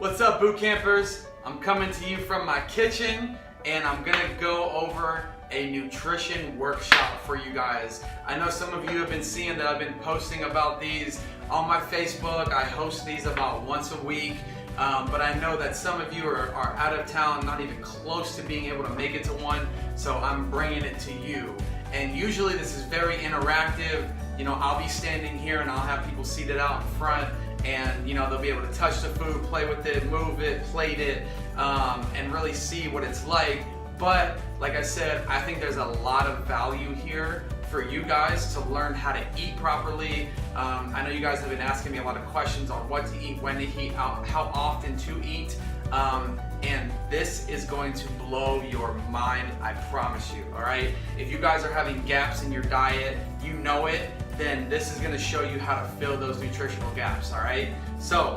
What's up, boot campers? I'm coming to you from my kitchen and I'm gonna go over a nutrition workshop for you guys. I know some of you have been seeing that I've been posting about these on my Facebook. I host these about once a week, but I know that some of you are out of town, not even close to being able to make it to one, so I'm bringing it to you. And usually this is very interactive. You know, I'll be standing here and I'll have people seated out in front, and you know, they'll be able to touch the food, play with it, move it, plate it, and really see what it's like. But like I said, I think there's a lot of value here for you guys to learn how to eat properly. I know you guys have been asking me a lot of questions on what to eat, when to eat, how often to eat, and this is going to blow your mind, I promise you, all right? If you guys are having gaps in your diet, you know it, then this is gonna show you how to fill those nutritional gaps, all right? So,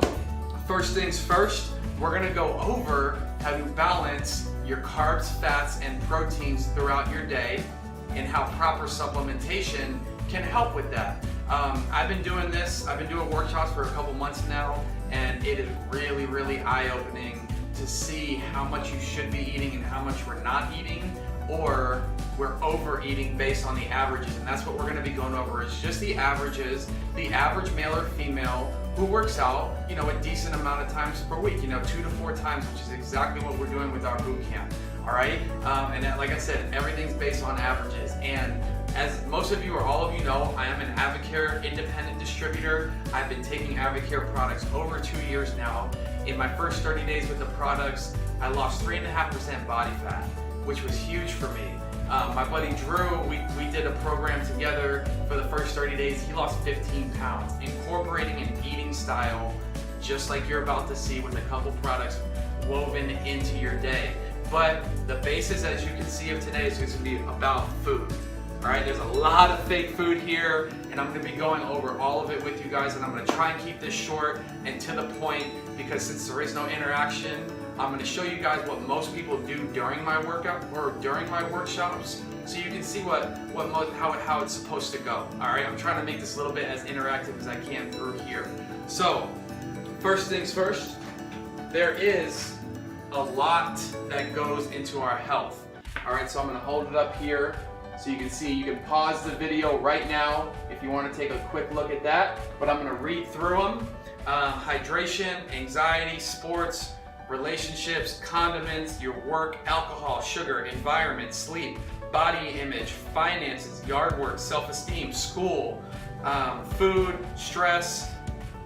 first things first, we're gonna go over how to balance your carbs, fats, and proteins throughout your day and how proper supplementation can help with that. I've been doing workshops for a couple months now, and it is really, really eye-opening to see how much you should be eating and how much we're not eating, or we're overeating based on the averages. And that's what we're gonna be going over, is just the averages, the average male or female who works out, you know, a decent amount of times per week, you know, 2 to 4 times, which is exactly what we're doing with our boot camp, all right? Like I said, everything's based on averages. And as most of you or all of you know, I am an Advocare independent distributor. I've been taking Advocare products over 2 years now. In my first 30 days with the products, I lost 3.5% body fat, which was huge for me. My buddy Drew, we did a program together for the first 30 days. He lost 15 pounds, incorporating an eating style just like you're about to see with a couple products woven into your day. But the basis, as you can see, of today is going to be about food. All right, there's a lot of fake food here, and I'm going to be going over all of it with you guys, and I'm going to try and keep this short and to the point, because since there is no interaction, I'm going to show you guys what most people do during my workout or during my workshops, so you can see how it's supposed to go. All right, I'm trying to make this a little bit as interactive as I can through here. So, first things first, there is a lot that goes into our health. All right, so I'm going to hold it up here so you can see. You can pause the video right now if you want to take a quick look at that, but I'm going to read through them. Hydration, anxiety, sports, relationships, condiments, your work, alcohol, sugar, environment, sleep, body image, finances, yard work, self-esteem, school, food, stress.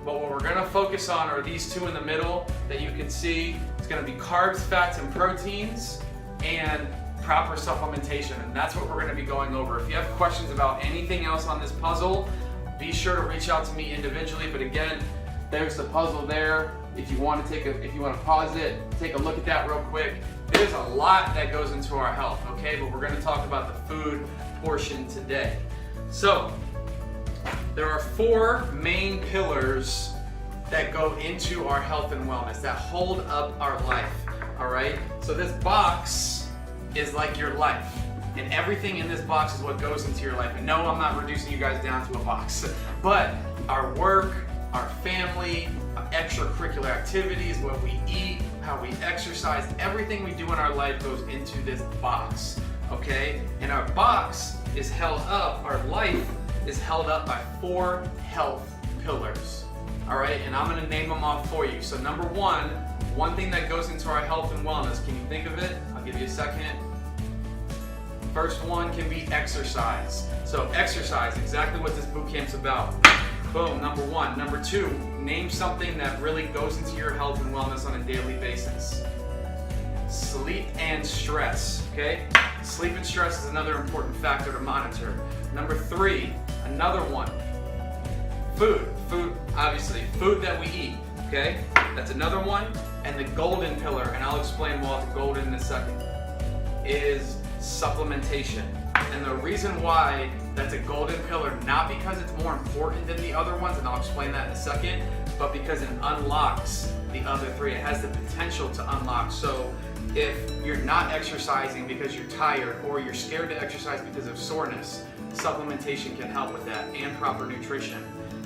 But what we're gonna focus on are these two in the middle that you can see. It's gonna be carbs, fats, and proteins, and proper supplementation. And that's what we're gonna be going over. If you have questions about anything else on this puzzle, be sure to reach out to me individually. But again, there's the puzzle there. If you want to pause it, take a look at that real quick. There's a lot that goes into our health, okay? But we're going to talk about the food portion today. So, there are 4 main pillars that go into our health and wellness, that hold up our life, all right? So this box is like your life, and everything in this box is what goes into your life. And no, I'm not reducing you guys down to a box, but our work, our family, extracurricular activities, what we eat, how we exercise, everything we do in our life goes into this box, okay? And our box is held up, our life is held up by 4 health pillars, all right? And I'm gonna name them off for you. So number one thing that goes into our health and wellness, can you think of it? I'll give you a second. First one can be exercise. So exercise, exactly what this boot camp's about. Boom, number 1. Number 2, name something that really goes into your health and wellness on a daily basis. Sleep and stress, okay? Sleep and stress is another important factor to monitor. Number 3, another one. Food, obviously, food that we eat, okay? That's another one. And the golden pillar, and I'll explain why the golden in a second, is supplementation. And the reason why that's a golden pillar, not because it's more important than the other ones, and I'll explain that in a second, but because it unlocks the other 3. It has the potential to unlock. So if you're not exercising because you're tired, or you're scared to exercise because of soreness, supplementation can help with that, and proper nutrition.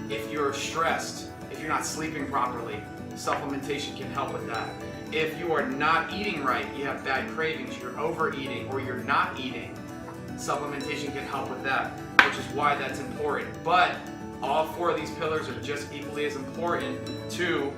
If you're stressed, if you're not sleeping properly, supplementation can help with that. If you are not eating right, you have bad cravings, you're overeating, or you're not eating, supplementation can help with that, which is why that's important. But all four of these pillars are just equally as important to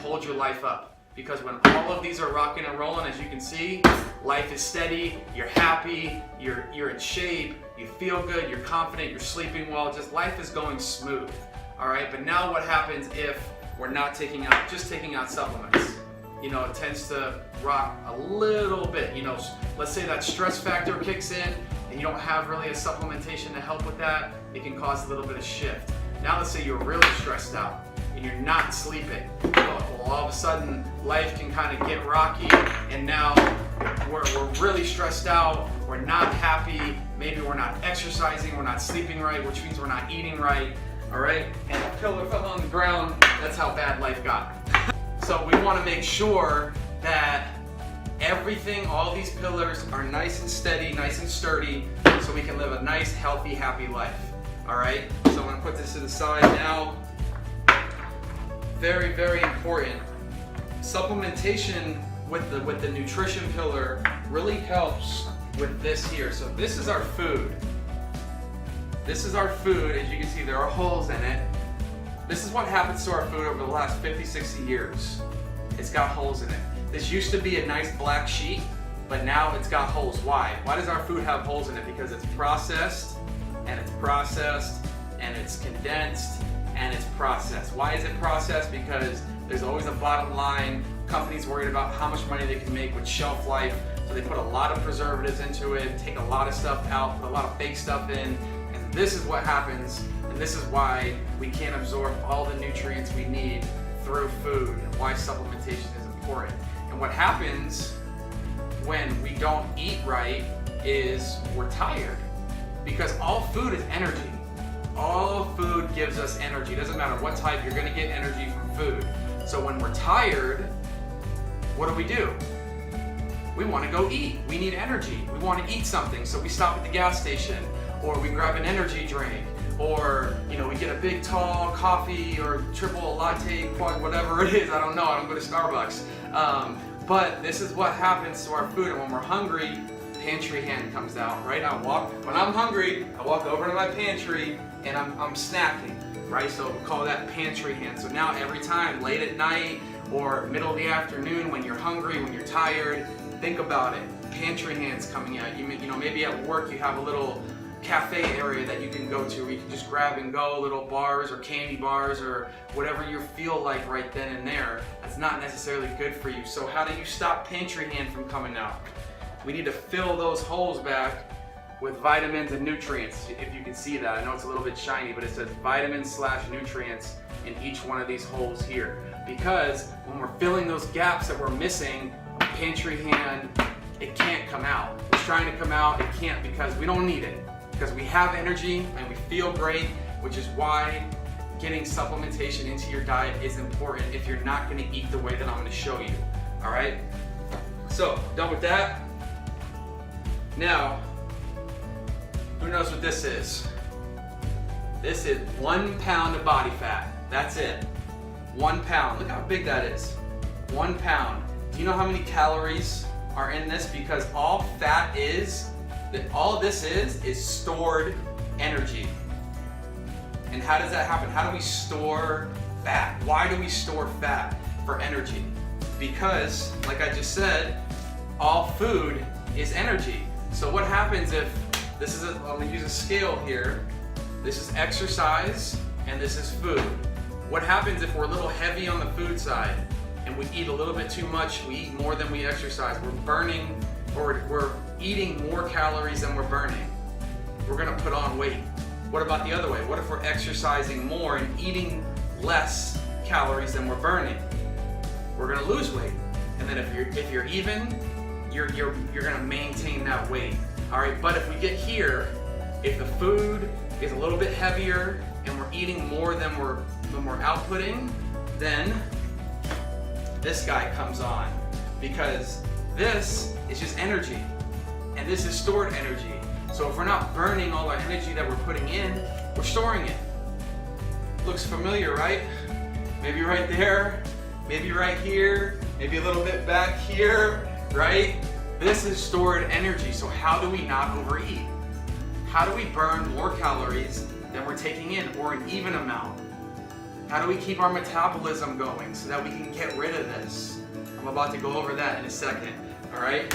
hold your life up. Because when all of these are rocking and rolling, as you can see, life is steady, you're happy, you're in shape, you feel good, you're confident, you're sleeping well, just life is going smooth. All right, but now what happens if we're not taking out supplements? You know, it tends to rock a little bit. You know, let's say that stress factor kicks in and you don't have really a supplementation to help with that, it can cause a little bit of shift. Now let's say you're really stressed out and you're not sleeping. Well, all of a sudden life can kind of get rocky, and now we're really stressed out, we're not happy, maybe we're not exercising, we're not sleeping right, which means we're not eating right, all right? And the pillar fell on the ground, that's how bad life got. So we want to make sure that everything, all these pillars are nice and steady, nice and sturdy, so we can live a nice, healthy, happy life. All right, so I'm gonna put this to the side now. Very, very important. Supplementation with the nutrition pillar really helps with this here. So this is our food. This is our food. As you can see, there are holes in it. This is what happens to our food over the last 50, 60 years. It's got holes in it. This used to be a nice black sheet, but now it's got holes. Why? Why does our food have holes in it? Because it's processed, and it's processed, and it's condensed, and it's processed. Why is it processed? Because there's always a bottom line. Companies worried about how much money they can make with shelf life, so they put a lot of preservatives into it, take a lot of stuff out, put a lot of fake stuff in, and this is what happens, and this is why we can't absorb all the nutrients we need through food, and why supplementation is important. And what happens when we don't eat right is we're tired, because all food is energy. All food gives us energy. It doesn't matter what type, you're gonna get energy from food. So when we're tired, what do? We wanna go eat. We need energy. We wanna eat something, so we stop at the gas station, or we grab an energy drink, or we get a big tall coffee or triple latte, quad, whatever it is. I don't know, I don't go to Starbucks. But this is what happens to our food, and when we're hungry, pantry hand comes out, right? When I'm hungry, I walk over to my pantry and I'm snacking, right? So we call that pantry hand. So now every time, late at night or middle of the afternoon, when you're hungry, when you're tired, think about it. Pantry hand's coming out. Maybe at work you have a little cafe area that you can go to where you can just grab and go, little bars or candy bars or whatever you feel like right then and there. That's not necessarily good for you. So how do you stop pantry hand from coming out? We need to fill those holes back with vitamins and nutrients. If you can see that, I know it's a little bit shiny, but it says vitamins/nutrients in each one of these holes here. Because when we're filling those gaps that we're missing, pantry hand, it can't come out. It's trying to come out, it can't, because we don't need it. Because we have energy and we feel great, which is why getting supplementation into your diet is important if you're not gonna eat the way that I'm gonna show you, all right? So, done with that. Now, who knows what this is? This is 1 pound of body fat. That's it. 1 pound. Look how big that is. 1 pound. Do you know how many calories are in this? Because all this is stored energy. And how does that happen? How do we store fat? Why do we store fat for energy? Because, like I just said, all food is energy. So what happens if I'm gonna use a scale here. This is exercise and this is food. What happens if we're a little heavy on the food side and we eat a little bit too much, we eat more than we exercise, we're eating more calories than we're burning. We're gonna put on weight. What about the other way? What if we're exercising more and eating less calories than we're burning? We're gonna lose weight. And then if you're even, you're gonna maintain that weight. All right, but if we get here, if the food is a little bit heavier and we're eating more than we're outputting, then this guy comes on, because this is just energy and this is stored energy. So if we're not burning all our energy that we're putting in, we're storing it. Looks familiar, right? maybe right there, maybe right here, maybe a little bit back here, right? This is stored energy. So how do we not overeat? How do we burn more calories than we're taking in, or an even amount? How do we keep our metabolism going so that we can get rid of this? I'm about to go over that in a second, all right?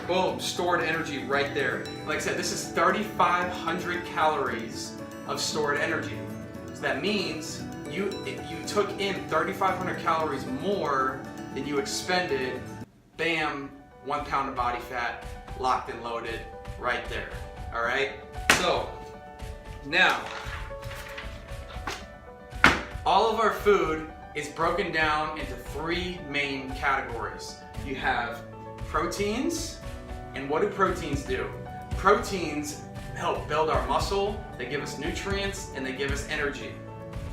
Boom, stored energy right there. Like I said, this is 3,500 calories of stored energy. So that means you took in 3,500 calories more than you expended. Bam, 1 pound of body fat, locked and loaded right there, all right? So now, all of our food is broken down into 3 main categories. You have proteins, and what do proteins do? Proteins help build our muscle, they give us nutrients, and they give us energy.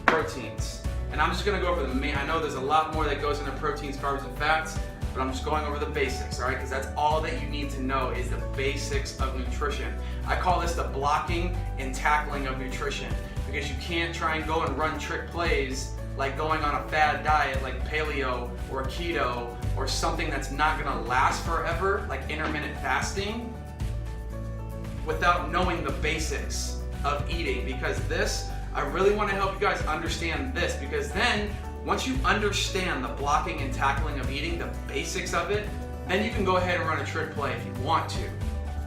Proteins. And I'm just gonna go over the main, I know there's a lot more that goes into proteins, carbs, and fats, but I'm just going over the basics, all right? Because that's all that you need to know is the basics of nutrition. I call this the blocking and tackling of nutrition, because you can't try and go and run trick plays like going on a fad diet like paleo or keto or something that's not gonna last forever, like intermittent fasting, without knowing the basics of eating. Because this, I really wanna help you guys understand this, because then once you understand the blocking and tackling of eating, the basics of it, then you can go ahead and run a trick play if you want to.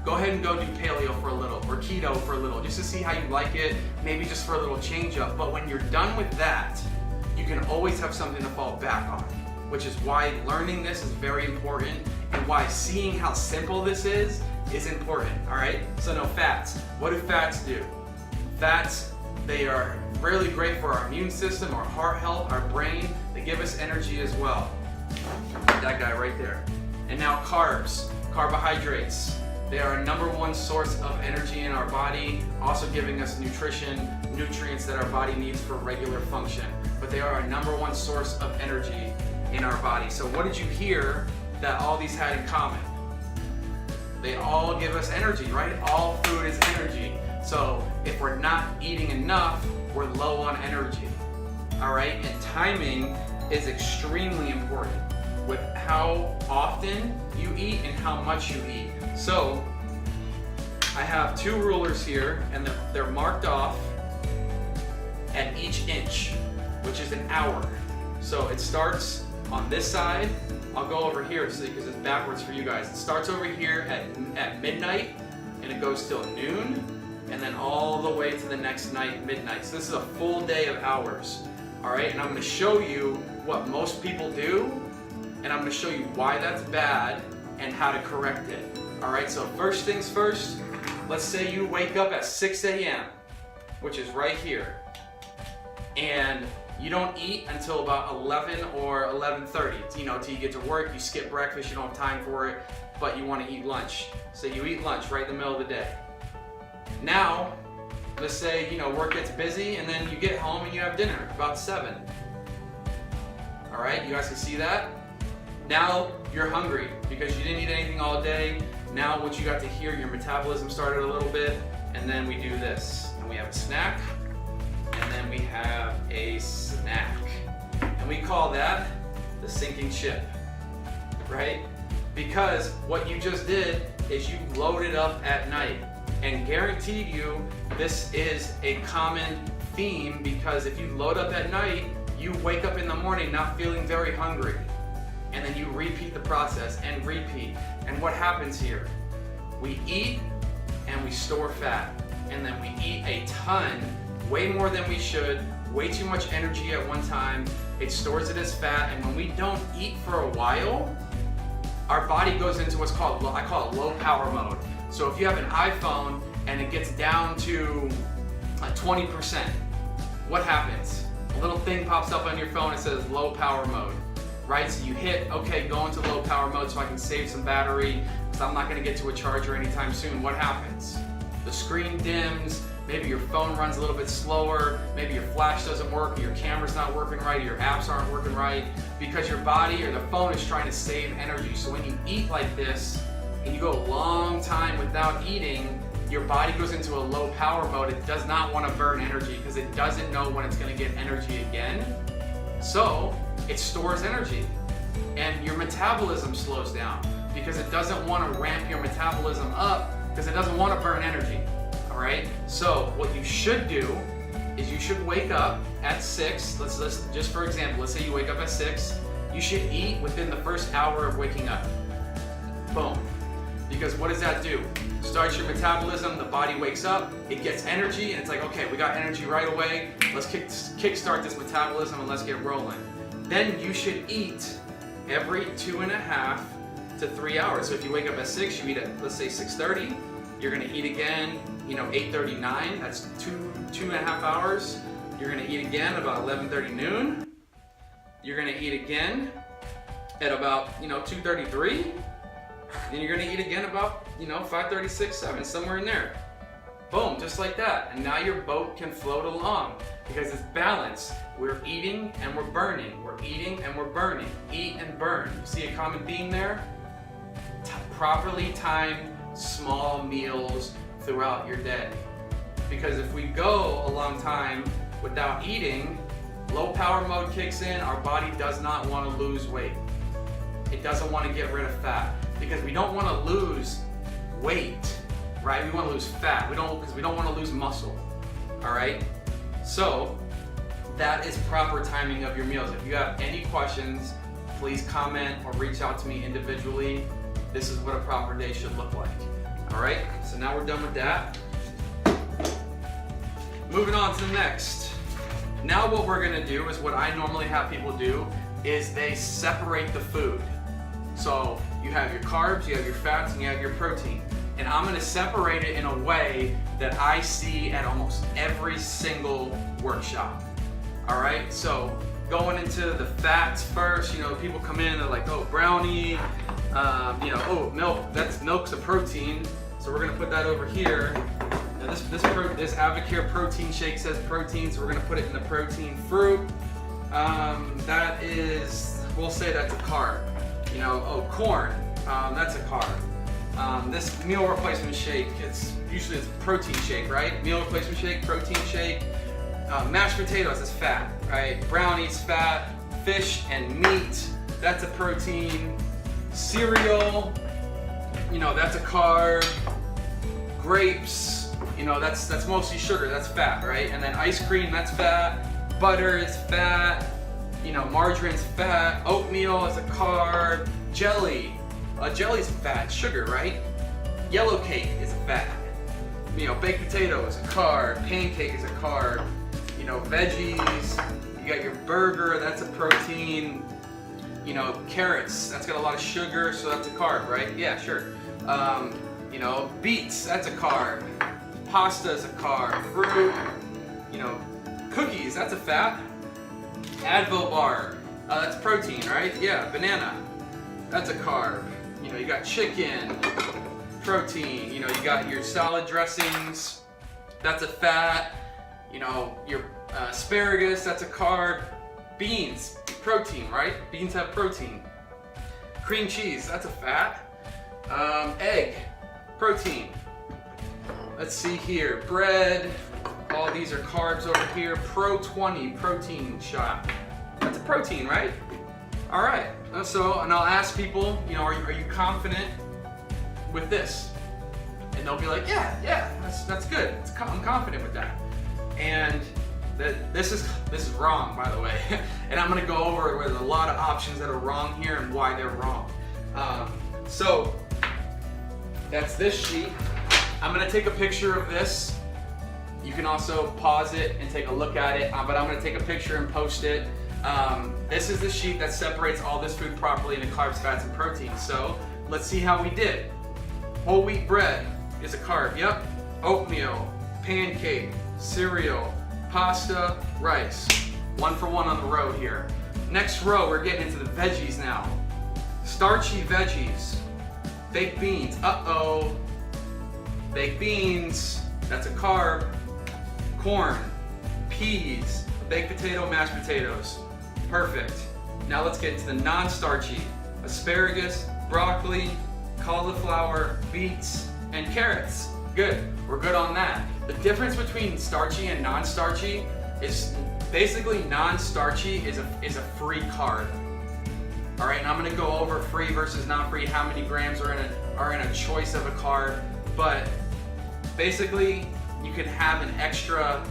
Go ahead and go do paleo for a little or keto for a little, just to see how you like it, maybe just for a little change up. But when you're done with that, you can always have something to fall back on, which is why learning this is very important, and why seeing how simple this is important, all right? So no, fats. What do fats do? Fats, they are really great for our immune system, our heart health, our brain. They give us energy as well. That guy right there. And now carbs, carbohydrates. They are a #1 source of energy in our body, also giving us nutrients that our body needs for regular function. But they are a #1 source of energy in our body. So what did you hear that all these had in common? They all give us energy, right? All food is energy. So if we're not eating enough, we're low on energy, all right? And timing is extremely important with how often you eat and how much you eat. So I have 2 rulers here, and they're marked off at each inch, which is an hour. So it starts on this side. I'll go over here because it's backwards for you guys. It starts over here at midnight, and it goes till noon, and then all the way to the next night, midnight. So this is a full day of hours, all right? And I'm gonna show you what most people do, and I'm gonna show you why that's bad and how to correct it, all right? So first things first, let's say you wake up at 6 a.m., which is right here, and you don't eat until about 11 or 11:30, till you get to work, you skip breakfast, you don't have time for it, but you wanna eat lunch. So you eat lunch right in the middle of the day. Now, let's say, work gets busy, and then you get home and you have dinner about 7. All right, you guys can see that? Now you're hungry because you didn't eat anything all day. Now what you got to hear, your metabolism started a little bit, and then we do this. And we have a snack, and then we have a snack. And we call that the sinking ship, right? Because what you just did is you loaded up at night. And guaranteed you, this is a common theme, because if you load up at night, you wake up in the morning not feeling very hungry. And then you repeat the process and repeat. And what happens here? We eat and we store fat. And then we eat a ton, way more than we should, way too much energy at one time. It stores it as fat. And when we don't eat for a while, our body goes into what's called, I call it low power mode. So if you have an iPhone and it gets down to 20%, what happens? A little thing pops up on your phone and says low power mode, right? So you hit, okay, go into low power mode so I can save some battery, because I'm not gonna get to a charger anytime soon. What happens? The screen dims, maybe your phone runs a little bit slower, maybe your flash doesn't work, or your camera's not working right, or your apps aren't working right, because your body or the phone is trying to save energy. So when you eat like this, and you go a long time without eating, your body goes into a low power mode. It does not want to burn energy because it doesn't know when it's going to get energy again. So it stores energy, and your metabolism slows down because it doesn't want to ramp your metabolism up because it doesn't want to burn energy. All right. So what you should do is you should wake up at 6. Let's just for example, let's say you wake up at 6. You should eat within the first hour of waking up. Boom. Because what does that do? Starts your metabolism, the body wakes up, it gets energy, and it's like, okay, we got energy right away. Let's kickstart this metabolism and let's get rolling. Then you should eat every 2.5 to 3 hours. So if you wake up at 6, you eat at, let's say 6:30. You're gonna eat again, 8:39. That's 2.5 hours. You're gonna eat again about 11:30 noon. You're gonna eat again at about 2:33. Then you're gonna eat again about 5:36, 7, somewhere in there. Boom, just like that. And now your boat can float along because it's balanced. We're eating and we're burning. We're eating and we're burning. Eat and burn. You see a common theme there? Properly timed small meals throughout your day. Because if we go a long time without eating, low power mode kicks in. Our body does not want to lose weight. It doesn't want to get rid of fat because we don't want to lose weight, right? We want to lose fat. Because we don't want to lose muscle. All right. So that is proper timing of your meals. If you have any questions, please comment or reach out to me individually. This is what a proper day should look like. All right. So now we're done with that. Moving on to the next. Now what we're gonna do is what I normally have people do is they separate the food. So you have your carbs, you have your fats, and you have your protein. And I'm gonna separate it in a way that I see at almost every single workshop. All right, so going into the fats first, people come in, they're like, oh, brownie, oh, milk, milk's a protein. So we're gonna put that over here. Now this Avocare protein shake says protein, so we're gonna put it in the protein fruit. That is, we'll say that's a carb. Corn, that's a carb. This meal replacement shake, it's a protein shake, right? Meal replacement shake, protein shake. Mashed potatoes is fat, right? Brownies, fat. Fish and meat, that's a protein. Cereal, that's a carb. Grapes, that's mostly sugar, that's fat, right? And then ice cream, that's fat. Butter is fat. Margarine's fat. Oatmeal is a carb. Jelly's fat, sugar, right? Yellow cake is a fat. Baked potato is a carb. Pancake is a carb. Veggies. You got your burger, that's a protein. Carrots, that's got a lot of sugar, so that's a carb, right? Yeah, sure. Beets, that's a carb. Pasta is a carb. Fruit, cookies, that's a fat. Advil bar, that's protein, right? Yeah, banana, that's a carb. You got chicken, protein. You got your salad dressings, that's a fat. Your asparagus, that's a carb. Beans, protein, right? Beans have protein. Cream cheese, that's a fat. Egg, protein. Let's see here, bread. All these are carbs over here. Pro 20 protein shot. That's a protein, right? All right. So, and I'll ask people, are you confident with this? And they'll be like, yeah, that's good. I'm confident with that. And this is wrong, by the way. And I'm gonna go over with a lot of options that are wrong here and why they're wrong. So that's this sheet. I'm gonna take a picture of this. You can also pause it and take a look at it, but I'm gonna take a picture and post it. This is the sheet that separates all this food properly into carbs, fats, and proteins. So let's see how we did. Whole wheat bread is a carb, yep. Oatmeal, pancake, cereal, pasta, rice. 1 for 1 on the row here. Next row, we're getting into the veggies now. Starchy veggies, baked beans, baked beans, that's a carb. Corn, peas, baked potato, mashed potatoes. Perfect. Now let's get into the non-starchy. Asparagus, broccoli, cauliflower, beets, and carrots. Good, we're good on that. The difference between starchy and non-starchy is Basically, non-starchy is a free carb. All right, and I'm gonna go over free versus not free, how many grams are in a choice of a carb, but basically you can have an extra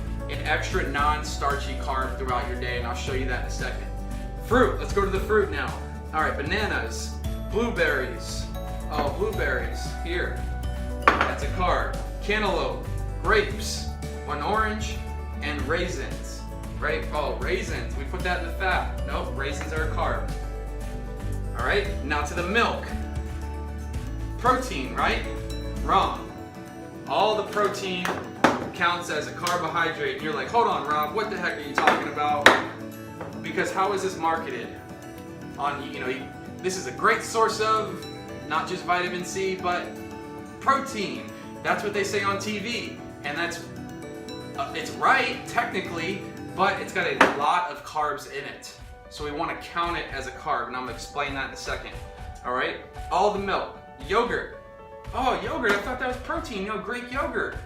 non-starchy carb throughout your day, and I'll show you that in a second. Fruit, let's go to the fruit now. All right, bananas, blueberries. Oh, blueberries, here. That's a carb. Cantaloupe, grapes, an orange, and raisins. Right? Oh, raisins, we put that in the fat. Nope, raisins are a carb. All right, now to the milk. Protein, right? Wrong. All the protein counts as a carbohydrate. And you're like, hold on, Rob, what the heck are you talking about? Because how is this marketed? This is a great source of not just vitamin C, but protein. That's what they say on TV, and it's right technically, but it's got a lot of carbs in it. So we want to count it as a carb, and I'm going to explain that in a second. All right, all the milk, yogurt. Oh, yogurt, I thought that was protein. Greek yogurt.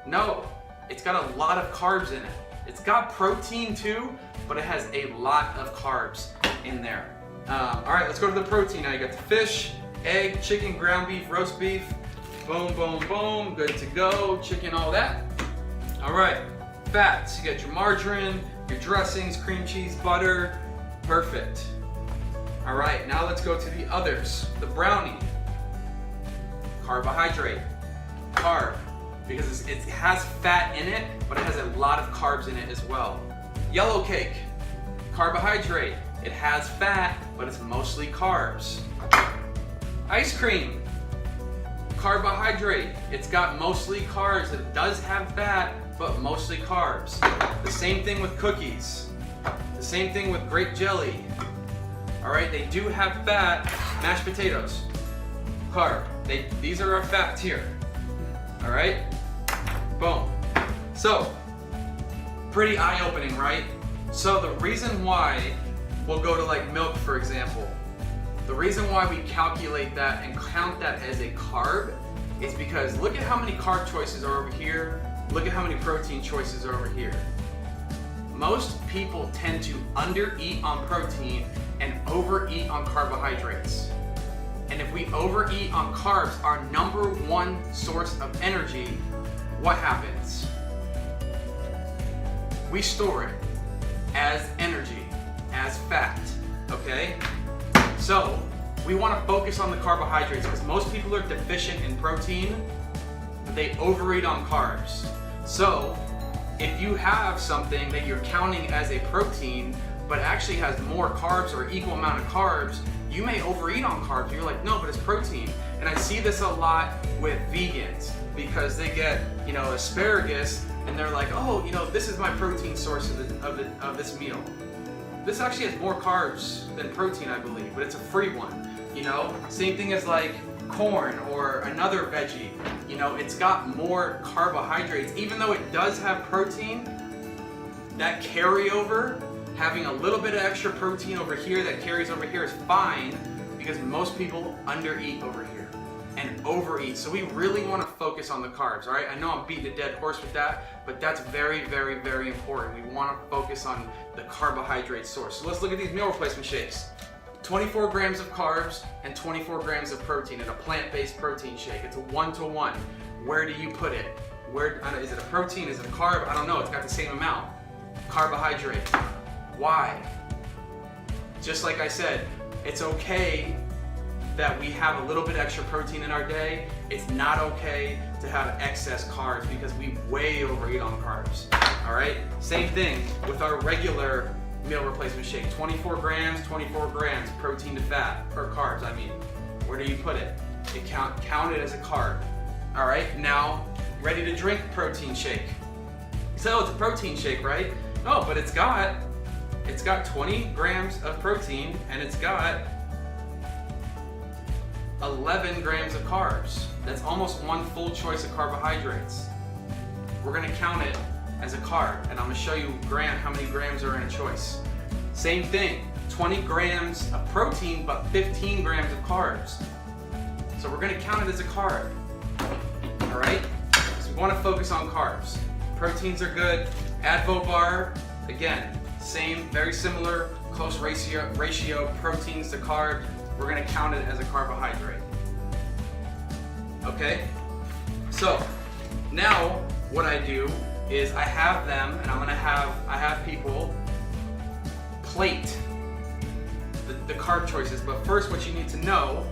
No, it's got a lot of carbs in it. It's got protein too, but it has a lot of carbs in there. All right, let's go to the protein now. You got the fish, egg, chicken, ground beef, roast beef. Boom, boom, boom, good to go. Chicken, all that. All right, fats. You got your margarine, your dressings, cream cheese, butter. Perfect. All right, now let's go to the others. The brownie, carbohydrate, carb, because it has fat in it, but it has a lot of carbs in it as well. Yellow cake, carbohydrate. It has fat, but it's mostly carbs. Ice cream, carbohydrate. It's got mostly carbs. It does have fat, but mostly carbs. The same thing with cookies. The same thing with grape jelly. All right, they do have fat. Mashed potatoes, carb. These are our fats here. All right, boom. So, pretty eye-opening, right? So the reason why, we'll go to like milk, for example. The reason why we calculate that and count that as a carb is because look at how many carb choices are over here. Look at how many protein choices are over here. Most people tend to undereat on protein and overeat on carbohydrates. And if we overeat on carbs, our number one source of energy, what happens? We store it as energy, as fat, okay? So we want to focus on the carbohydrates because most people are deficient in protein, but they overeat on carbs. So if you have something that you're counting as a protein, but actually has more carbs or equal amount of carbs, you may overeat on carbs. You're like, no, but it's protein. And I see this a lot with vegans because they get, asparagus and they're like, oh, this is my protein source of this meal. This actually has more carbs than protein, I believe, but it's a free one. Same thing as like corn or another veggie. It's got more carbohydrates. Even though it does have protein, that carryover, having a little bit of extra protein over here that carries over here is fine because most people undereat over here and overeat. So we really want to focus on the carbs, all right? I know I'm beating a dead horse with that, but that's very, very, very important. We want to focus on the carbohydrate source. So let's look at these meal replacement shakes. 24 grams of carbs and 24 grams of protein in a plant-based protein shake. It's a 1-to-1. Where do you put it? Is it a protein? Is it a carb? I don't know. It's got the same amount. Carbohydrate. Why? Just like I said, it's okay that we have a little bit extra protein in our day. It's not okay to have excess carbs because we way overeat on carbs. All right? Same thing with our regular meal replacement shake. 24 grams, protein to fat, or carbs, I mean. Where do you put it? Count it as a carb. All right, now, ready to drink protein shake. So it's a protein shake, right? No, but it's got 20 grams of protein and it's got 11 grams of carbs. That's almost one full choice of carbohydrates. We're gonna count it as a carb, and I'm gonna show you how many grams are in a choice. Same thing, 20 grams of protein, but 15 grams of carbs. So we're gonna count it as a carb, all right? So we wanna focus on carbs. Proteins are good. Advo bar, Again, same, very similar, close ratio proteins to carb. We're gonna count it as a carbohydrate. Okay? So, now what I do is I have them, and I have people plate the carb choices. But first, what you need to know,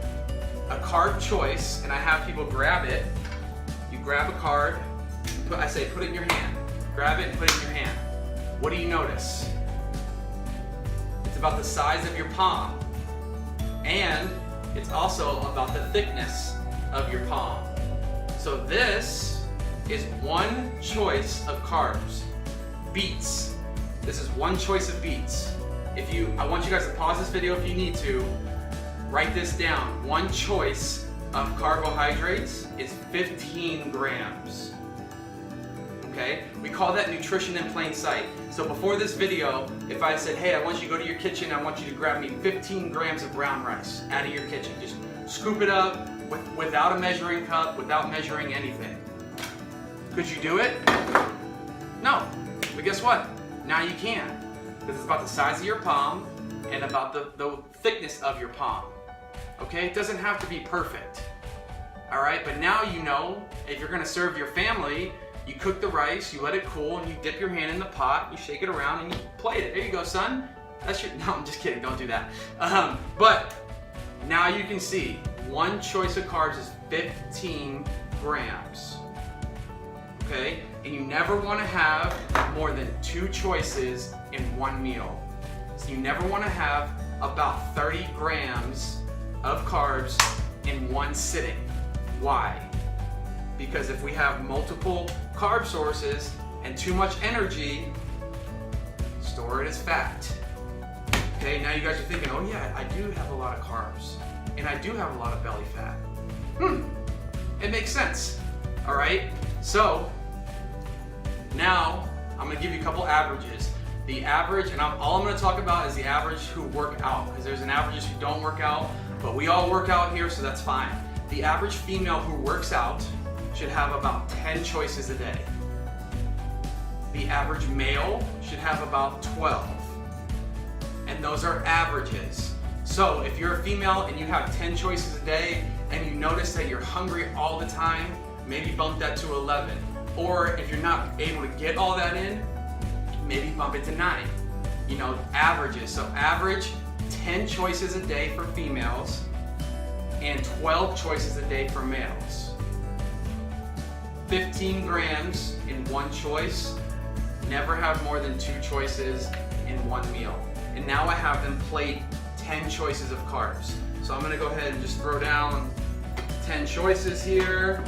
a carb choice, and I have people grab it. You grab a carb, I say put it in your hand. Grab it and put it in your hand. What do you notice? It's about the size of your palm, and it's also about the thickness of your palm. So this is one choice of carbs. Beets. This is one choice of beets. I want you guys to pause this video if you need to. Write this down. One choice of carbohydrates is 15 grams. Okay? We call that nutrition in plain sight. So before this video, if I said, hey, I want you to go to your kitchen, I want you to grab me 15 grams of brown rice out of your kitchen. Just scoop it up without a measuring cup, without measuring anything. Could you do it? No. But guess what? Now you can. Because it's about the size of your palm and about the thickness of your palm. Okay? It doesn't have to be perfect. Alright? But now you know, if you're going to serve your family, you cook the rice, you let it cool, and you dip your hand in the pot, you shake it around, and you plate it. There you go, son. That's your... No, I'm just kidding. Don't do that. But now you can see, one choice of carbs is 15 grams. Okay? And you never want to have more than 2 choices in one meal. So you never want to have about 30 grams of carbs in one sitting. Why? Because if we have multiple carb sources and too much energy, store it as fat. Okay, now you guys are thinking, oh yeah, I do have a lot of carbs and I do have a lot of belly fat. It makes sense. All right, so now I'm gonna give you a couple averages. The average, and all I'm gonna talk about is the average who work out, because there's an averages who don't work out, but we all work out here, so that's fine. The average female who works out should have about 10 choices a day. The average male should have about 12. And those are averages. So if you're a female and you have 10 choices a day and you notice that you're hungry all the time, maybe bump that to 11. Or if you're not able to get all that in, maybe bump it to 9. You know, averages. So average 10 choices a day for females and 12 choices a day for males. 15 grams in one choice. Never have more than 2 choices in one meal. And now I have them plate 10 choices of carbs. So I'm gonna go ahead and just throw down 10 choices here.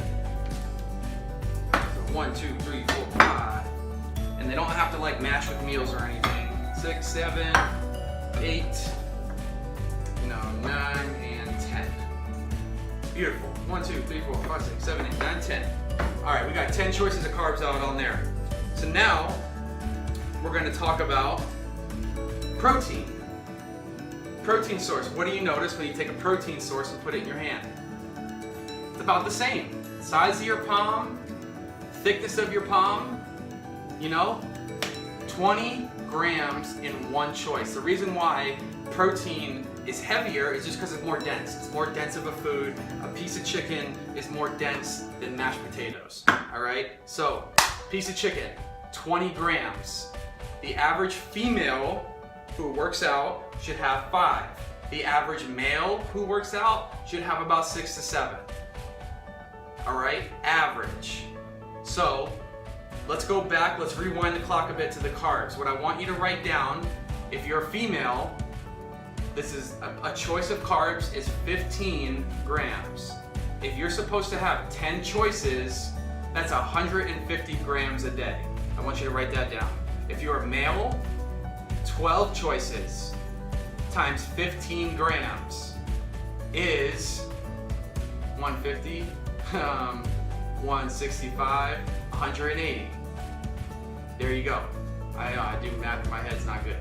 So 1, 2, 3, 4, 5. And they don't have to like match with meals or anything. 6, 7, 8, 9, and 10. Beautiful. 1, 2, 3, 4, 5, 6, 7, 8, 9, 10. All right, we got 10 choices of carbs out on there. So now we're going to talk about protein. Protein source. What do you notice when you take a protein source and put it in your hand? It's about the same. Size of your palm, thickness of your palm, 20 grams in one choice. The reason why protein is heavier is just because it's more dense. It's more dense of a food. A piece of chicken is more dense than mashed potatoes. All right? So, piece of chicken, 20 grams. The average female who works out should have 5. The average male who works out should have about 6 to 7. All right? Average. So, let's go back. Let's rewind the clock a bit to the carbs. What I want you to write down, if you're a female, this is a choice of carbs is 15 grams. If you're supposed to have 10 choices, that's 150 grams a day. I want you to write that down. If you're a male, 12 choices times 15 grams is 150, 165, 180. There you go. I know, I do math in my head, it's not good.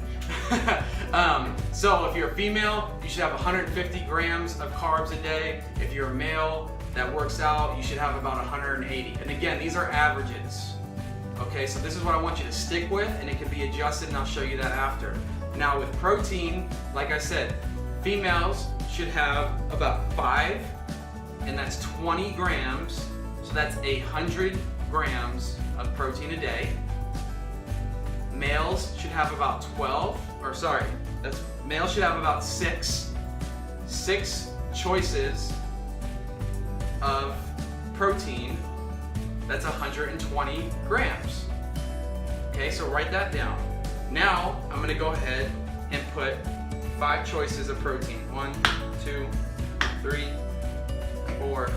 So if you're a female, you should have 150 grams of carbs a day. If you're a male that works out, you should have about 180. And again, these are averages. Okay, so this is what I want you to stick with, and it can be adjusted, and I'll show you that after. Now with protein, like I said, females should have about 5, and that's 20 grams, so that's 100 grams of protein a day. Males should have about 6 choices of protein. That's 120 grams. Okay, so write that down. Now I'm gonna go ahead and put 5 choices of protein. 1, 2, 3, 4,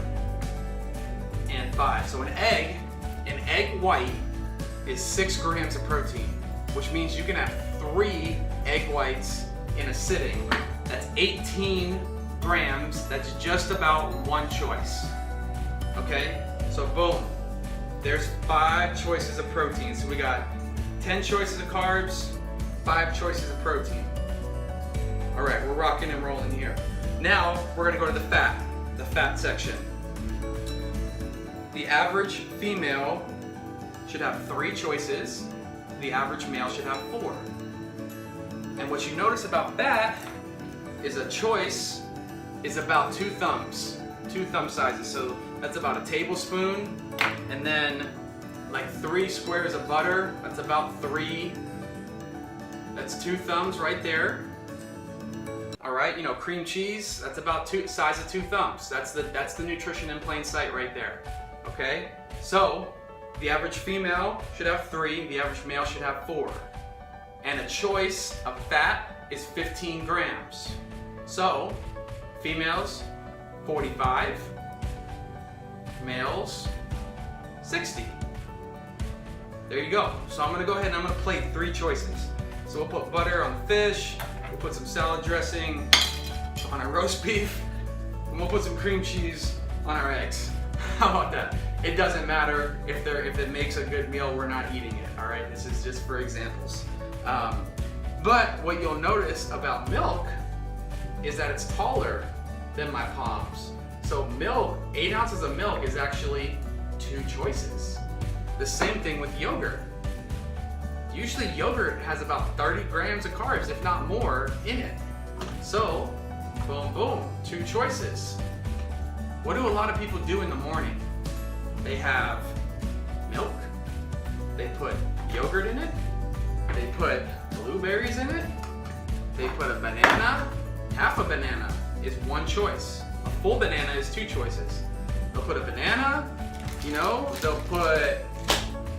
and 5. So an egg white is 6 grams of protein, which means you can have 3 egg whites in a sitting. That's 18 grams. That's just about 1 choice. Okay, so boom. There's 5 choices of protein. So we got 10 choices of carbs, 5 choices of protein. All right, we're rocking and rolling here. Now we're gonna go to the fat section. The average female should have 3 choices. The average male should have 4. And what you notice about fat is a choice is about 2 thumbs, 2 thumb sizes. So that's about a tablespoon, and then like 3 squares of butter, that's about 3. That's 2 thumbs right there. All right, you know, cream cheese, that's about size of 2 thumbs. That's the nutrition in plain sight right there. Okay, so the average female should have 3, the average male should have 4. And a choice of fat is 15 grams. So females, 45, males, 60. There you go. So I'm gonna go ahead and I'm gonna plate 3 choices. So we'll put butter on the fish, we'll put some salad dressing on our roast beef, and we'll put some cream cheese on our eggs. How about that? It doesn't matter if it makes a good meal, we're not eating it, all right? This is just for examples. But what you'll notice about milk is that it's taller than my palms. So milk, 8 ounces of milk is actually 2 choices. The same thing with yogurt. Usually yogurt has about 30 grams of carbs, if not more, in it. So, boom, boom, 2 choices. What do a lot of people do in the morning? They have milk, they put yogurt in it, they put blueberries in it, they put a banana. Half a banana is 1 choice. A full banana is 2 choices. They'll put a banana, you know, they'll put,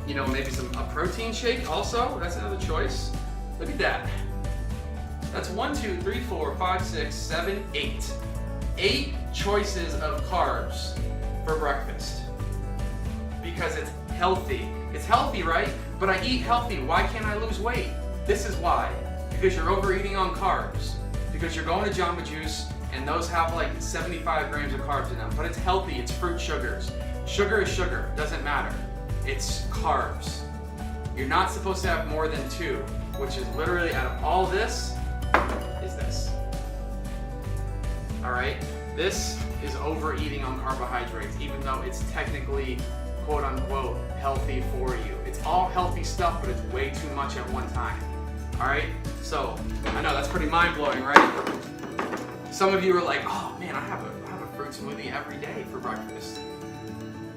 you know, maybe a protein shake also, that's another choice. Look at that. That's 1, 2, 3, 4, 5, 6, 7, 8. 8 choices of carbs for breakfast. Because it's healthy. It's healthy, right? But I eat healthy. Why can't I lose weight? This is why. Because you're overeating on carbs. Because you're going to Jamba Juice and those have like 75 grams of carbs in them. But it's healthy. It's fruit sugars. Sugar is sugar. Doesn't matter. It's carbs. You're not supposed to have more than 2, which is literally out of all this, is this. All right? This is overeating on carbohydrates, even though it's technically quote unquote healthy for you. It's all healthy stuff, but it's way too much at one time. All right? So, I know that's pretty mind-blowing, right? Some of you are like, oh man, I have a fruit smoothie every day for breakfast.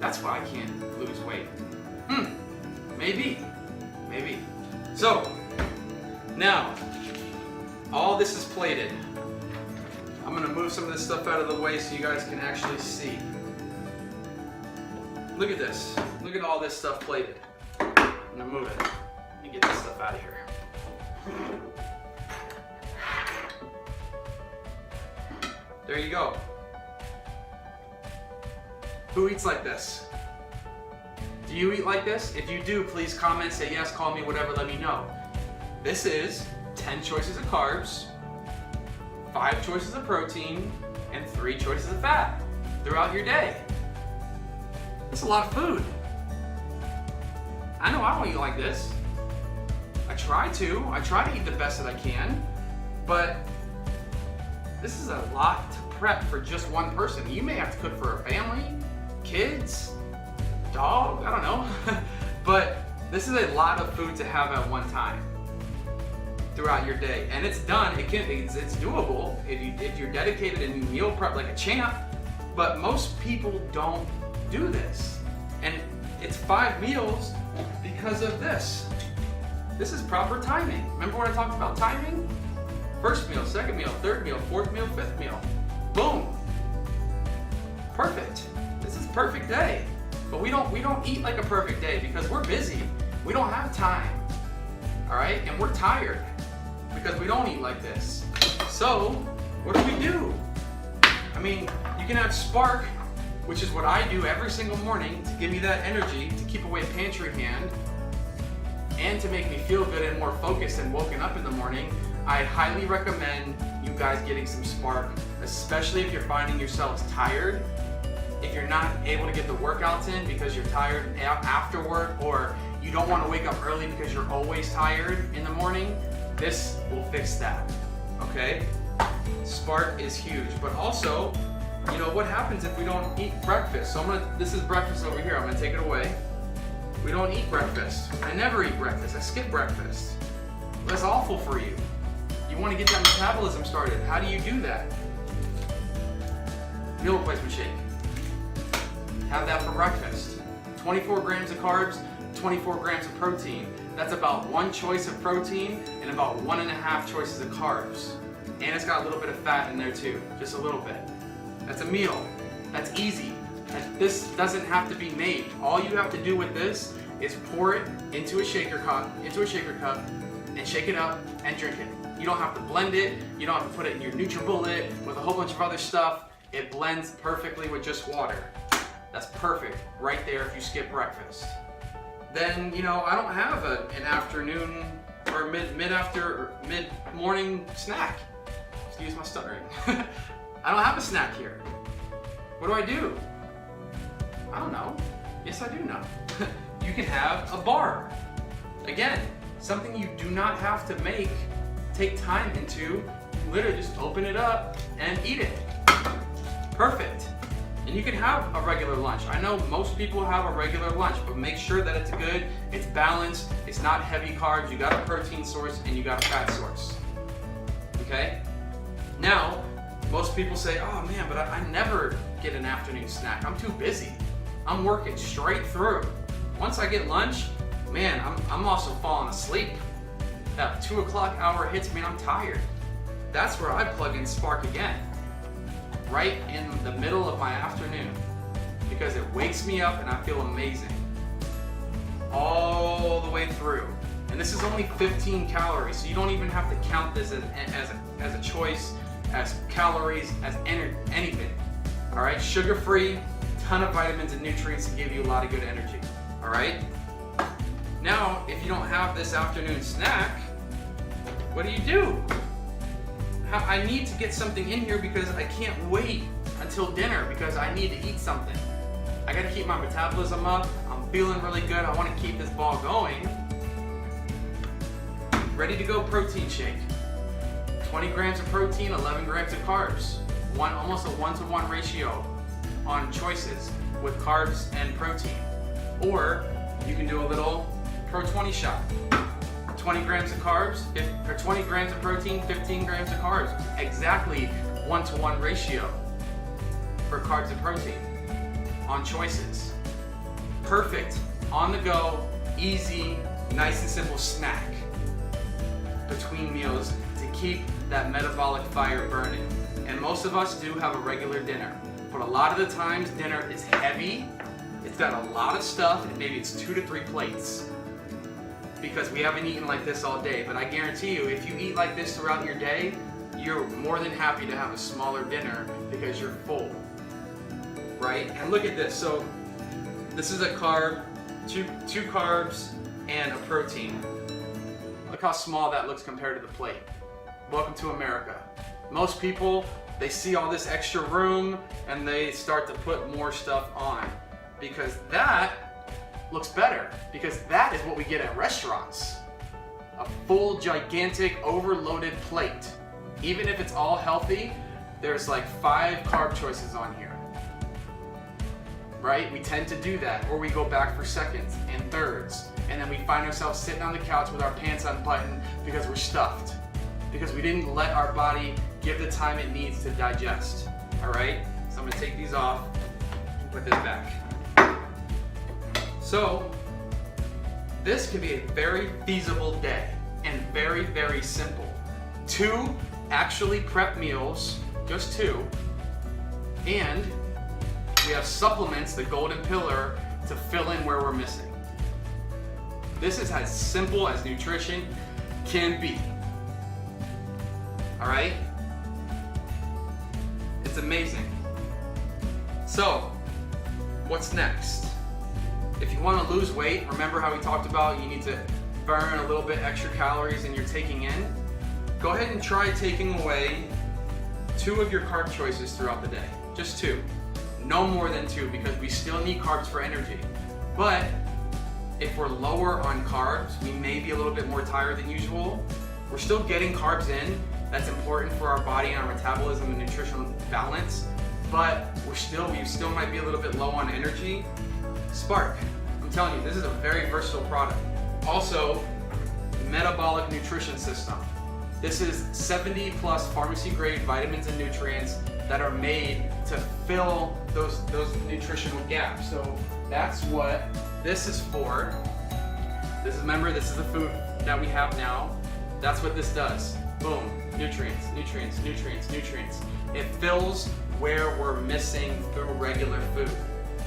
That's why I can't lose weight. Maybe. So, now, all this is plated. I'm gonna move some of this stuff out of the way so you guys can actually see. Look at this. Look at all this stuff plated. I'm gonna move it. Let me get this stuff out of here. There you go. Who eats like this? Do you eat like this? If you do, please comment, say yes, call me, whatever, let me know. This is 10 choices of carbs, 5 choices of protein, and 3 choices of fat throughout your day. That's a lot of food. I know I don't eat like this. I try to eat the best that I can, but this is a lot to prep for just one person. You may have to cook for a family, kids, dog, I don't know. But This is a lot of food to have at one time throughout your day, and it's done. It's doable if you're dedicated and you meal prep like a champ. But most people don't do this, and it's 5 meals because of this. This is proper timing. Remember when I talked about timing? First meal, second meal, third meal, fourth meal, fifth meal. Boom. Perfect. This is a perfect day. But we don't eat like a perfect day because we're busy. We don't have time. All right? And we're tired because we don't eat like this. So, what do? I mean, you can have Spark, which is what I do every single morning to give me that energy, to keep away pantry hand, and to make me feel good and more focused and woken up in the morning. I highly recommend you guys getting some Spark, especially if you're finding yourselves tired. If you're not able to get the workouts in because you're tired after work, or you don't want to wake up early because you're always tired in the morning, this will fix that, okay? Spark is huge, but also, you know, what happens if we don't eat breakfast? So this is breakfast over here, I'm gonna take it away. We don't eat breakfast. I never eat breakfast, I skip breakfast. That's awful for you. You wanna get that metabolism started. How do you do that? Meal replacement shake. Have that for breakfast. 24 grams of carbs, 24 grams of protein. That's about 1 choice of protein and about 1.5 choices of carbs. And it's got a little bit of fat in there too, just a little bit. That's a meal. That's easy. This doesn't have to be made. All you have to do with this is pour it into a shaker cup, and shake it up and drink it. You don't have to blend it. You don't have to put it in your NutriBullet with a whole bunch of other stuff. It blends perfectly with just water. That's perfect right there if you skip breakfast. Then, you know, I don't have an afternoon or mid-morning snack. Excuse my stuttering. I don't have a snack here. What do? I don't know. Yes, I do know. You can have a bar. Again, something you do not have to take time into. You literally just open it up and eat it. Perfect. And you can have a regular lunch. I know most people have a regular lunch, but make sure that it's good, it's balanced, it's not heavy carbs, you got a protein source and you got a fat source. Okay? Now, most people say, oh man, but I never get an afternoon snack. I'm too busy. I'm working straight through. Once I get lunch, man, I'm also falling asleep. That 2 o'clock hour hits me and I'm tired. That's where I plug in Spark again. Right in the middle of my afternoon, because it wakes me up and I feel amazing all the way through. And this is only 15 calories, so you don't even have to count this as a choice, as calories, as anything. All right, sugar-free, ton of vitamins and nutrients to give you a lot of good energy. All right. Now, if you don't have this afternoon snack, what do? I need to get something in here because I can't wait until dinner because I need to eat something. I gotta keep my metabolism up. I'm feeling really good. I wanna keep this ball going. Ready to go protein shake. 20 grams of protein, 11 grams of carbs. Almost a 1-to-1 ratio on choices with carbs and protein. Or you can do a little Pro 20 shot. 20 grams of carbs, or 20 grams of protein, 15 grams of carbs. Exactly 1-to-1 ratio for carbs and protein on choices. Perfect, on the go, easy, nice and simple snack between meals to keep that metabolic fire burning. And most of us do have a regular dinner, but a lot of the times dinner is heavy. It's got a lot of stuff, and maybe it's 2 to 3 plates. Because we haven't eaten like this all day. But I guarantee you, if you eat like this throughout your day, you're more than happy to have a smaller dinner because you're full, right? And look at this. So this is a carb, two carbs, and a protein. Look how small that looks compared to the plate. Welcome to America. Most people, they see all this extra room and they start to put more stuff on because that looks better, because that is what we get at restaurants. A full, gigantic, overloaded plate. Even if it's all healthy, there's like 5 carb choices on here. Right? We tend to do that, or we go back for seconds and thirds. and then we find ourselves sitting on the couch with our pants unbuttoned because we're stuffed, because we didn't let our body give the time it needs to digest. All right, so I'm gonna take these off and put this back. So this could be a very feasible day and very, very simple. 2 actually prep meals, just 2, and we have supplements, the golden pillar, to fill in where we're missing. This is as simple as nutrition can be. All right? It's amazing. So, what's next? If you want to lose weight, remember how we talked about you need to burn a little bit extra calories than you're taking in? Go ahead and try taking away 2 of your carb choices throughout the day. Just 2. No more than 2, because we still need carbs for energy. But if we're lower on carbs, we may be a little bit more tired than usual. We're still getting carbs in. That's important for our body and our metabolism and nutritional balance. But we still might be a little bit low on energy. Spark. I'm telling you, this is a very versatile product. Also, metabolic nutrition system. This is 70 plus pharmacy grade vitamins and nutrients that are made to fill those nutritional gaps. So that's what this is for. Remember, this is the food that we have now. That's what this does. Boom, nutrients, nutrients, nutrients, nutrients. It fills where we're missing through regular food.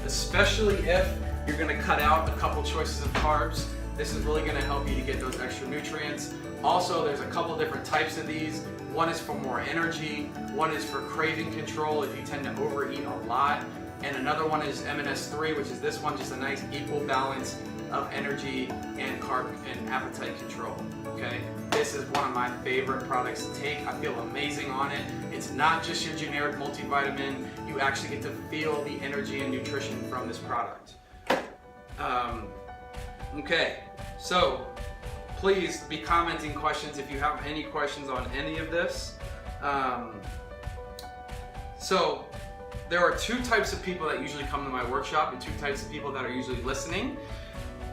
Especially if you're gonna cut out a couple choices of carbs, this is really gonna help you to get those extra nutrients. Also, there's a couple different types of these. One is for more energy, one is for craving control if you tend to overeat a lot, and another one is MNS3, which is this one, just a nice equal balance of energy and carb and appetite control, okay? This is one of my favorite products to take. I feel amazing on it. It's not just your generic multivitamin. You actually get to feel the energy and nutrition from this product. Okay, so please be commenting questions if you have any questions on any of this. So there are 2 types of people that usually come to my workshop and 2 types of people that are usually listening.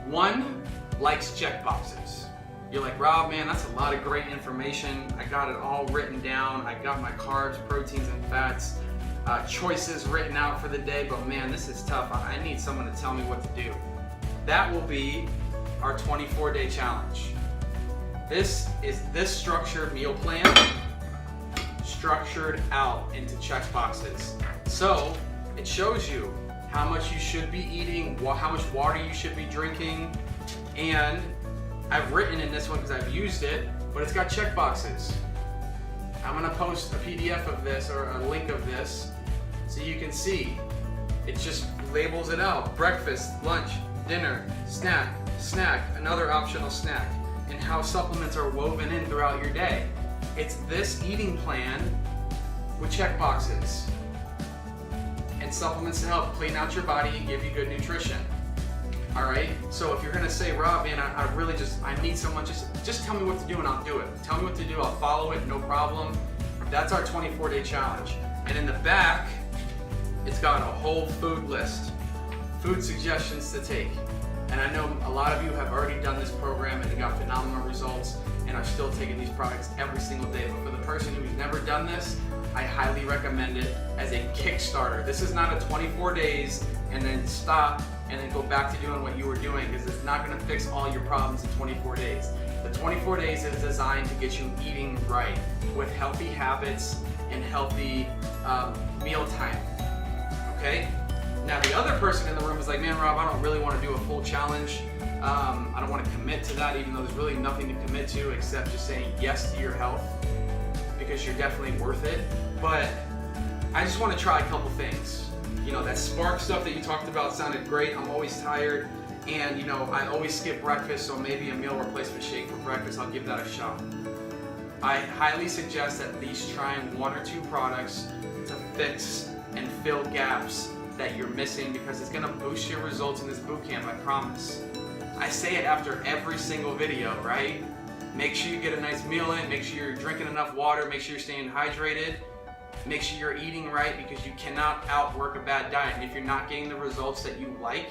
One likes check boxes. You're like, Rob, man, that's a lot of great information. I got it all written down. I got my carbs, proteins, and fats, choices written out for the day, but man, this is tough. I need someone to tell me what to do. That will be our 24-day challenge. This is this structured meal plan, structured out into check boxes. So it shows you how much you should be eating, how much water you should be drinking, and I've written in this one because I've used it, but it's got check boxes. I'm gonna post a PDF of this or a link of this so you can see. It just labels it out. Breakfast, lunch, dinner, snack, another optional snack, and how supplements are woven in throughout your day. It's this eating plan with check boxes and supplements to help clean out your body and give you good nutrition. All right, so if you're gonna say, Rob, man, I need someone, just tell me what to do and I'll do it. Tell me what to do, I'll follow it, no problem. That's our 24-day challenge. And in the back, it's got a whole food list, food suggestions to take. And I know a lot of you have already done this program and they got phenomenal results and are still taking these products every single day. But for the person who's never done this, I highly recommend it as a Kickstarter. This is not a 24 days and then stop and then go back to doing what you were doing, because it's not gonna fix all your problems in 24 days. The 24 days is designed to get you eating right with healthy habits and healthy mealtime, okay? Now the other person in the room is like, man, Rob, I don't really want to do a full challenge. I don't want to commit to that, even though there's really nothing to commit to except just saying yes to your health, because you're definitely worth it. But I just want to try a couple things. You know, that Spark stuff that you talked about sounded great. I'm always tired, and you know, I always skip breakfast, so maybe a meal replacement shake for breakfast, I'll give that a shot. I highly suggest at least trying 1 or 2 products to fix and fill gaps that you're missing, because it's gonna boost your results in this boot camp, I promise. I say it after every single video, right? Make sure you get a nice meal in, make sure you're drinking enough water, make sure you're staying hydrated, make sure you're eating right, because you cannot outwork a bad diet. And if you're not getting the results that you like,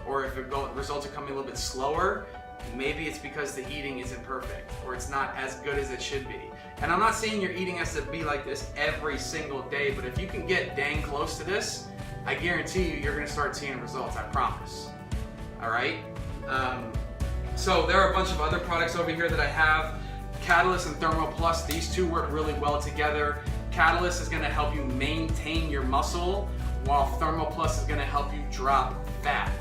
or if results are coming a little bit slower, maybe it's because the eating isn't perfect or it's not as good as it should be. And I'm not saying your eating has to be like this every single day, but if you can get dang close to this, I guarantee you, you're gonna start seeing results, I promise. All right? So there are a bunch of other products over here that I have. Catalyst and Thermo Plus, these two work really well together. Catalyst is gonna help you maintain your muscle, while Thermo Plus is gonna help you drop fat.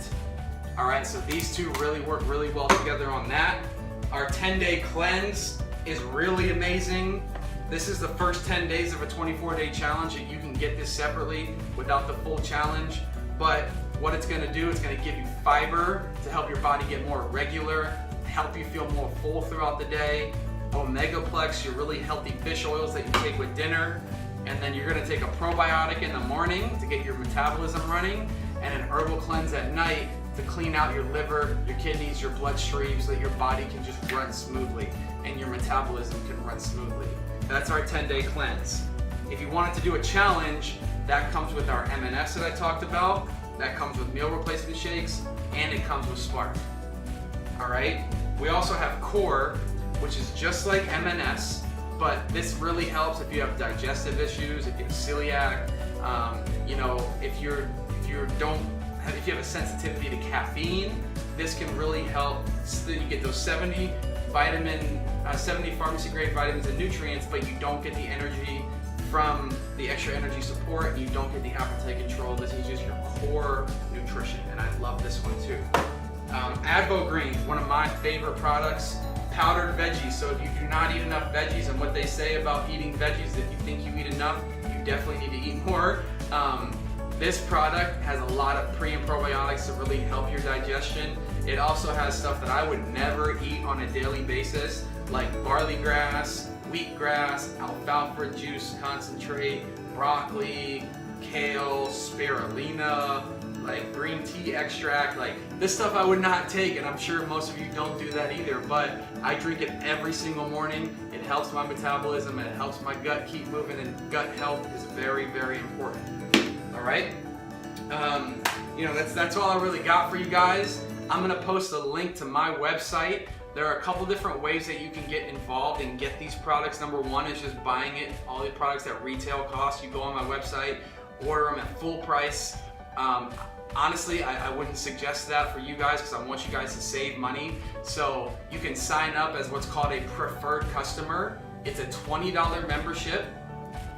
All right, so these two really work really well together on that. Our 10-day cleanse is really amazing. This is the first 10 days of a 24-day challenge, and you can get this separately without the full challenge. But what it's gonna do, it's gonna give you fiber to help your body get more regular, help you feel more full throughout the day. Omegaplex, your really healthy fish oils that you take with dinner. And then you're gonna take a probiotic in the morning to get your metabolism running, and an herbal cleanse at night to clean out your liver, your kidneys, your bloodstream, so that your body can just run smoothly and your metabolism can run smoothly. That's our 10-day cleanse. If you wanted to do a challenge, that comes with our M&S that I talked about, that comes with meal replacement shakes, and it comes with Spark. All right? We also have Core, which is just like M&S, but this really helps if you have digestive issues, if you have celiac, if you have a sensitivity to caffeine. This can really help. So you get those 70 pharmacy grade vitamins and nutrients, but you don't get the energy from the extra energy support. You don't get the appetite control. This is just your core nutrition, and I love this one too. Advo Green, one of my favorite products. Powdered veggies, so if you do not eat enough veggies, and what they say about eating veggies, if you think you eat enough, you definitely need to eat more. This product has a lot of pre and probiotics to really help your digestion. It also has stuff that I would never eat on a daily basis, like barley grass, wheatgrass, alfalfa juice concentrate, broccoli, kale, spirulina, like green tea extract. Like this stuff I would not take, and I'm sure most of you don't do that either, but I drink it every single morning. It helps my metabolism, and it helps my gut keep moving, and gut health is very, very important. All right? That's all I really got for you guys. I'm gonna post a link to my website. There are a couple different ways that you can get involved and get these products. Number one is just buying it, all the products at retail cost. You go on my website, order them at full price. Honestly, I wouldn't suggest that for you guys because I want you guys to save money. So you can sign up as what's called a preferred customer. It's a $20 membership,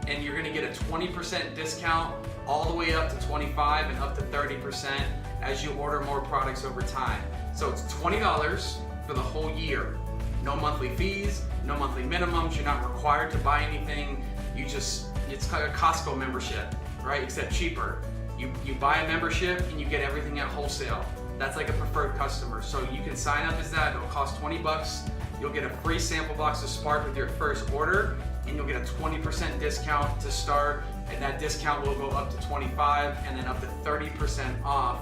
and you're gonna get a 20% discount all the way up to 25% and up to 30% as you order more products over time. So it's $20 for the whole year. No monthly fees, no monthly minimums. You're not required to buy anything. It's like a Costco membership, right? Except cheaper. You buy a membership and you get everything at wholesale. That's like a preferred customer. So you can sign up as that. It'll cost $20. You'll get a free sample box of Spark with your first order, and you'll get a 20% discount to start, and that discount will go up to 25% and then up to 30% off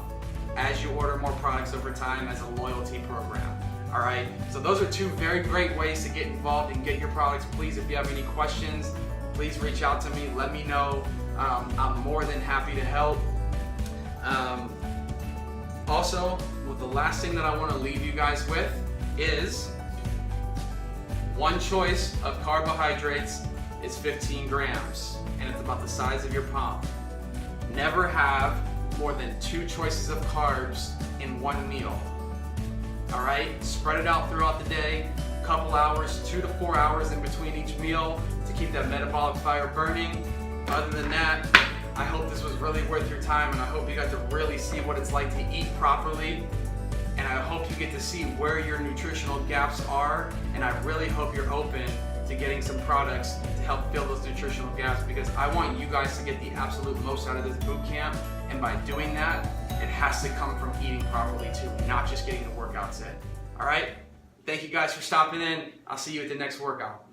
as you order more products over time as a loyalty program. All right, so those are two very great ways to get involved and get your products. Please, if you have any questions, please reach out to me, let me know. I'm more than happy to help. Also, the last thing that I want to leave you guys with is one choice of carbohydrates is 15 grams, and it's about the size of your palm. Never have more than 2 choices of carbs in one meal. All right, spread it out throughout the day, couple hours, 2 to 4 hours in between each meal to keep that metabolic fire burning. Other than that, I hope this was really worth your time, and I hope you got to really see what it's like to eat properly. And I hope you get to see where your nutritional gaps are, and I really hope you're open to getting some products to help fill those nutritional gaps, because I want you guys to get the absolute most out of this boot camp, and by doing that, it has to come from eating properly too, not just getting the workouts in. All right? Thank you guys for stopping in. I'll see you at the next workout.